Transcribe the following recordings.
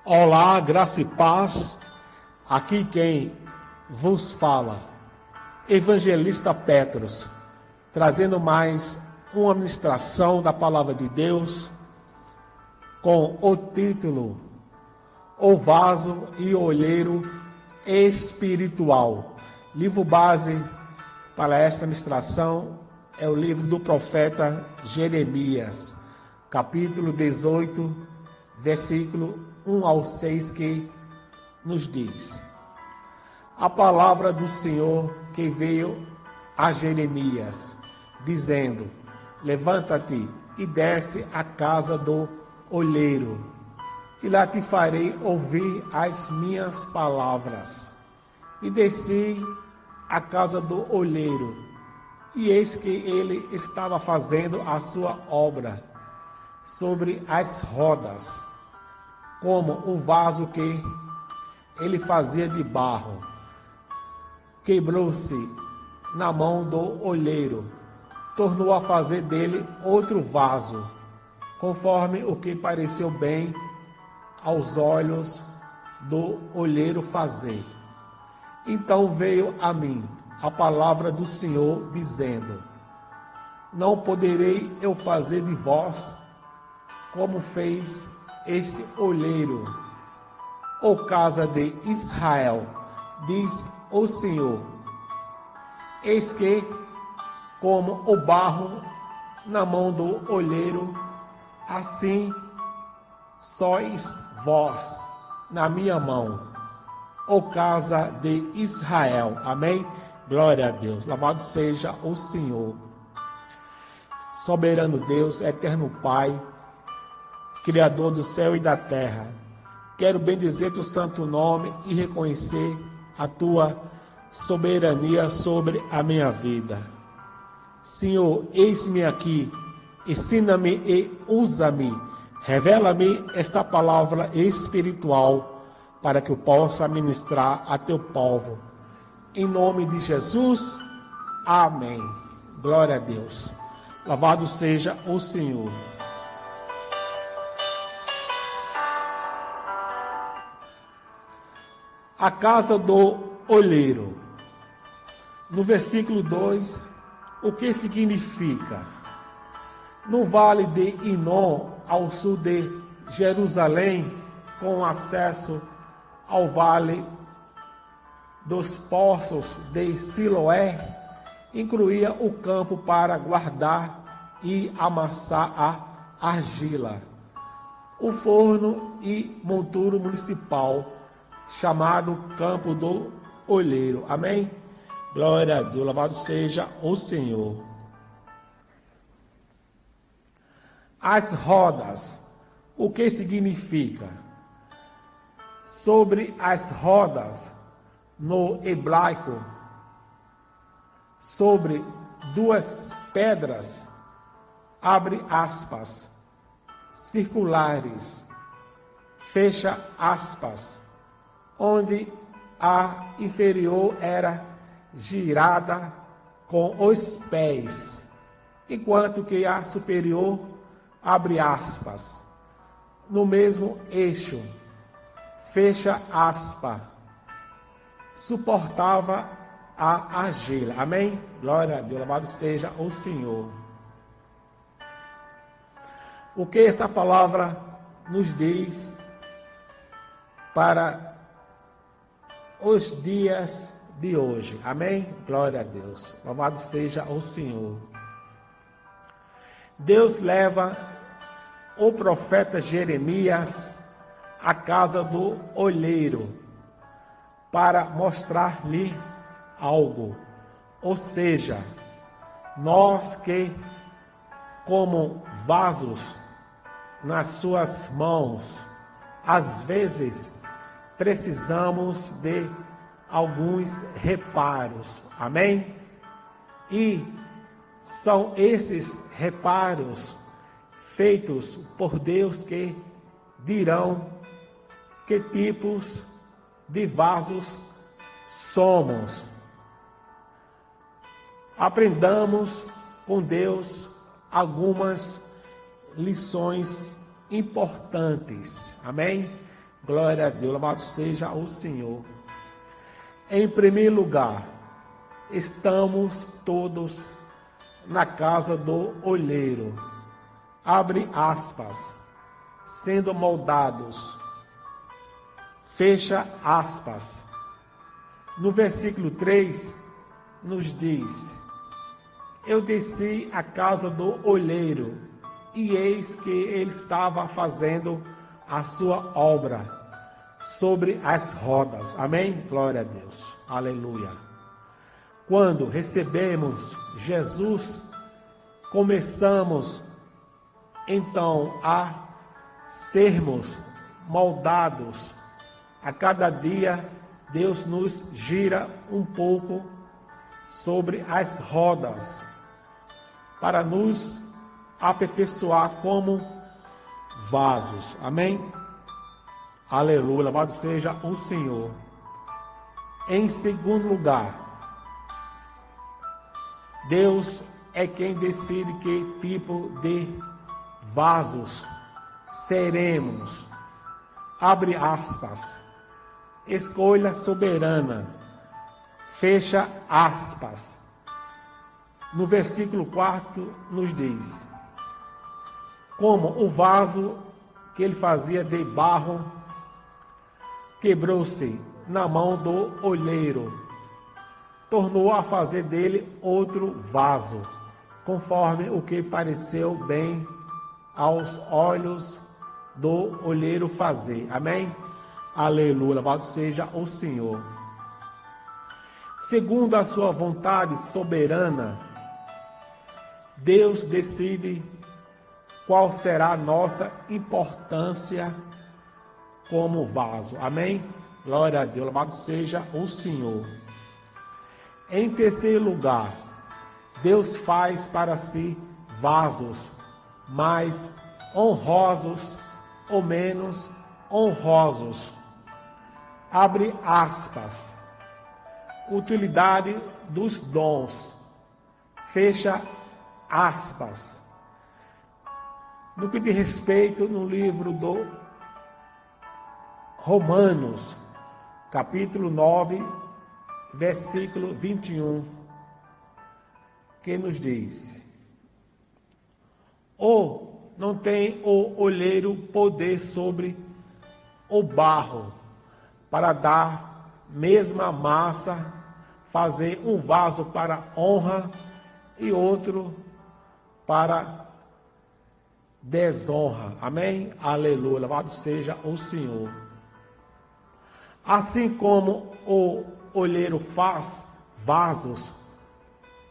Olá, graça e paz. Aqui quem vos fala, Evangelista Petros, trazendo mais uma ministração da Palavra de Deus com o título O Vaso e Olheiro Espiritual. Livro base para esta ministração é o livro do profeta Jeremias, capítulo 18, versículo 1 ao 6, que nos diz: a palavra do Senhor que veio a Jeremias, dizendo: levanta-te e desce à casa do olheiro, e lá te farei ouvir as minhas palavras. E desci à casa do olheiro, e eis que ele estava fazendo a sua obra sobre as rodas, como o vaso que ele fazia de barro. Quebrou-se na mão do olheiro, tornou a fazer dele outro vaso, conforme o que pareceu bem aos olhos do olheiro fazer. Então veio a mim a palavra do Senhor, dizendo: não poderei eu fazer de vós como fez este olheiro, ó casa de Israel, diz o Senhor. Eis que, como o barro na mão do olheiro, assim sois vós na minha mão, ó casa de Israel. Amém? Glória a Deus. Louvado seja o Senhor. Soberano Deus, eterno Pai, Criador do céu e da terra, quero bendizer teu santo nome e reconhecer a tua soberania sobre a minha vida. Senhor, eis-me aqui, ensina-me e usa-me, revela-me esta palavra espiritual para que eu possa ministrar a teu povo. Em nome de Jesus, amém. Glória a Deus. Louvado seja o Senhor. A casa do olheiro. No versículo 2, o que significa? No vale de Inom, ao sul de Jerusalém, com acesso ao vale dos poços de Siloé, incluía o campo para guardar e amassar a argila, o forno e monturo municipal, chamado Campo do Olheiro. Amém? Glória a Deus, louvado seja o Senhor. As rodas, o que significa? Sobre as rodas, no hebraico, sobre duas pedras, abre aspas, circulares, fecha aspas, onde a inferior era girada com os pés, enquanto que a superior, abre aspas, no mesmo eixo, fecha aspa, suportava a argila. Amém? Glória a Deus, louvado seja o Senhor. O que essa palavra nos diz para os dias de hoje? Amém? Glória a Deus. Louvado seja o Senhor. Deus leva o profeta Jeremias à casa do olheiro para mostrar-lhe algo. Ou seja, nós que, como vasos nas suas mãos, às vezes precisamos de alguns reparos. Amém? E são esses reparos feitos por Deus que dirão que tipos de vasos somos. Aprendamos com Deus algumas lições importantes. Amém? Glória a Deus, louvado seja o Senhor. Em primeiro lugar, estamos todos na casa do olheiro. Abre aspas. Sendo moldados. Fecha aspas. No versículo 3, nos diz: eu desci à casa do olheiro, e eis que ele estava fazendo a sua obra sobre as rodas. Amém? Glória a Deus. Aleluia. Quando recebemos Jesus, começamos então a sermos moldados. A cada dia, Deus nos gira um pouco sobre as rodas, para nos aperfeiçoar como vasos. Amém? Aleluia, louvado seja o Senhor. Em segundo lugar, Deus é quem decide que tipo de vasos seremos. Abre aspas. Escolha soberana. Fecha aspas. No versículo 4 nos diz: como o vaso que ele fazia de barro quebrou-se na mão do olheiro, tornou a fazer dele outro vaso, conforme o que pareceu bem aos olhos do olheiro fazer. Amém? Aleluia, louvado seja o Senhor. Segundo a sua vontade soberana, Deus decide qual será a nossa importância como vaso. Amém? Glória a Deus, louvado seja o Senhor. Em terceiro lugar, Deus faz para si vasos mais honrosos ou menos honrosos. Abre aspas. Utilidade dos dons. Fecha aspas. No que diz respeito no livro do Romanos, capítulo 9, versículo 21, que nos diz: ou não tem o olheiro poder sobre o barro, para dar mesma massa, fazer um vaso para honra e outro para desonra. Amém? Aleluia, louvado seja o Senhor. Assim como o olheiro faz vasos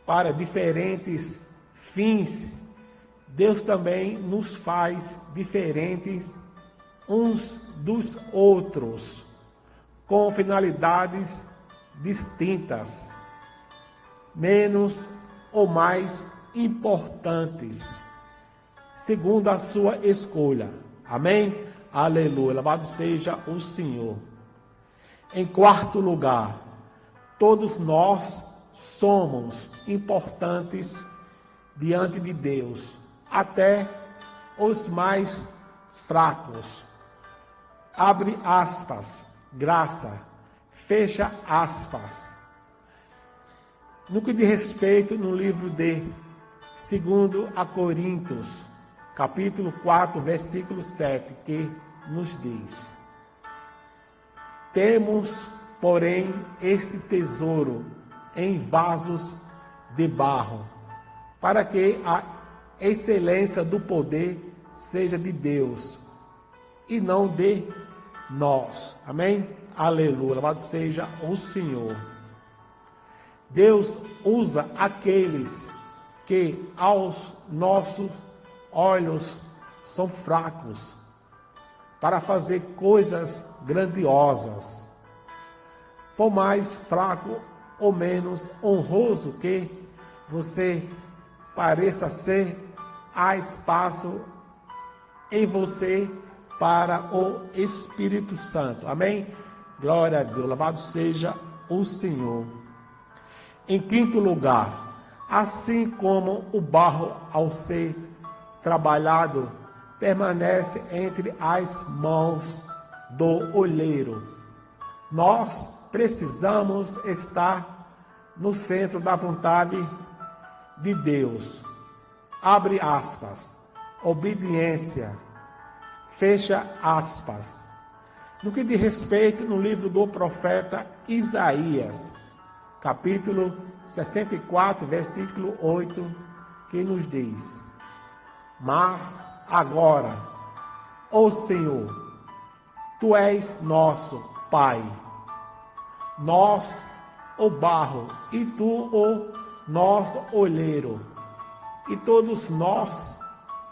para diferentes fins, Deus também nos faz diferentes uns dos outros, com finalidades distintas, menos ou mais importantes, segundo a sua escolha. Amém? Aleluia, louvado seja o Senhor. Em quarto lugar, todos nós somos importantes diante de Deus, até os mais fracos. Abre aspas, graça, fecha aspas. No que diz respeito no livro de 2 a Coríntios, capítulo 4, versículo 7, que nos diz: temos, porém, este tesouro em vasos de barro, para que a excelência do poder seja de Deus e não de nós. Amém? Aleluia, louvado seja o Senhor. Deus usa aqueles que aos nossos olhos são fracos para fazer coisas grandiosas. Por mais fraco ou menos honroso que você pareça ser, há espaço em você para o Espírito Santo. Amém? Glória a Deus, louvado seja o Senhor. Em quinto lugar, assim como o barro ao ser trabalhado permanece entre as mãos do olheiro. Nós precisamos estar no centro da vontade de Deus. Abre aspas. Obediência. Fecha aspas. No que diz respeito no livro do profeta Isaías, capítulo 64, versículo 8, que nos diz: Mas agora, ó Senhor, Tu és nosso Pai, nós o barro, e Tu o nosso olheiro, e todos nós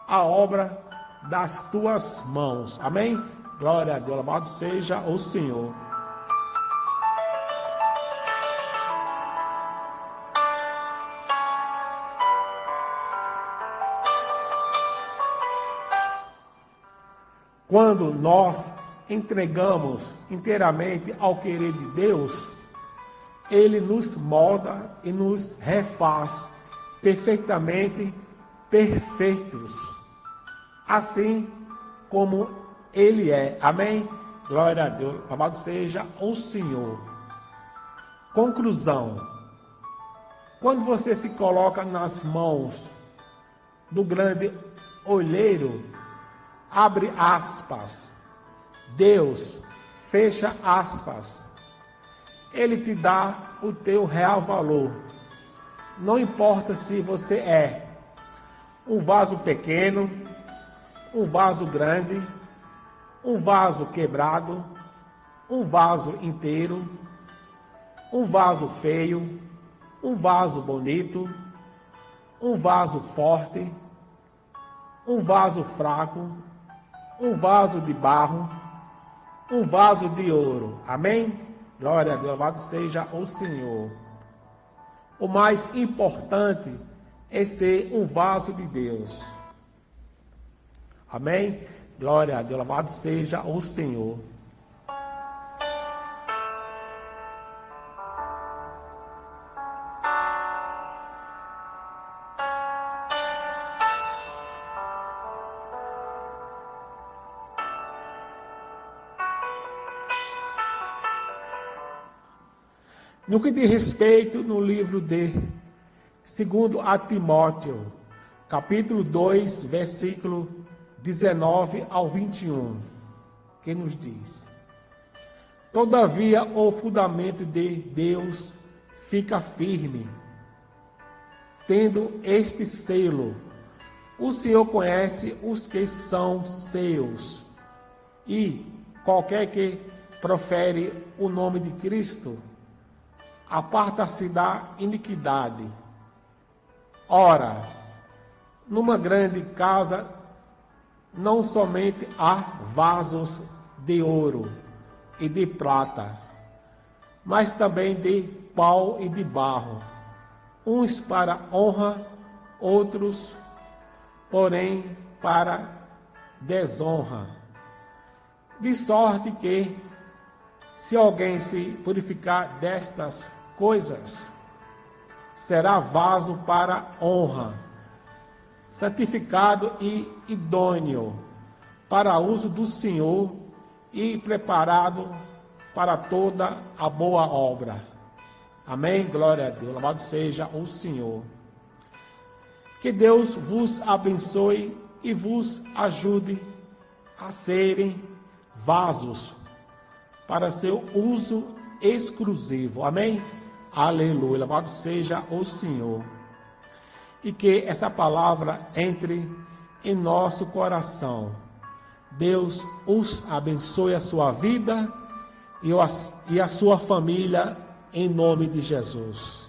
a obra das Tuas mãos. Amém? Glória a Deus, louvado seja o Senhor. Quando nós entregamos inteiramente ao querer de Deus, Ele nos molda e nos refaz perfeitamente perfeitos, assim como Ele é. Amém? Glória a Deus. Louvado seja o Senhor. Conclusão. Quando você se coloca nas mãos do grande olheiro, abre aspas, Deus, fecha aspas, Ele te dá o teu real valor. Não importa se você é um vaso pequeno, um vaso grande, um vaso quebrado, um vaso inteiro, um vaso feio, um vaso bonito, um vaso forte, um vaso fraco, um vaso de barro, um vaso de ouro. Amém? Glória a Deus, louvado seja o Senhor. O mais importante é ser um vaso de Deus. Amém? Glória a Deus, louvado seja o Senhor. No que diz respeito no livro de 2 a Timóteo, capítulo 2, versículo 19 ao 21, que nos diz: Todavia o fundamento de Deus fica firme, tendo este selo: o Senhor conhece os que são seus, e qualquer que profere o nome de Cristo aparta-se da iniquidade. Ora, numa grande casa não somente há vasos de ouro e de prata, mas também de pau e de barro, uns para honra, outros, porém, para desonra. De sorte que, se alguém se purificar destas coisas, será vaso para honra, santificado e idôneo para uso do Senhor e preparado para toda a boa obra. Amém? Glória a Deus. Louvado seja o Senhor. Que Deus vos abençoe e vos ajude a serem vasos para seu uso exclusivo. Amém? Aleluia. Louvado seja o Senhor. E que essa palavra entre em nosso coração. Deus os abençoe a sua vida e a sua família, em nome de Jesus.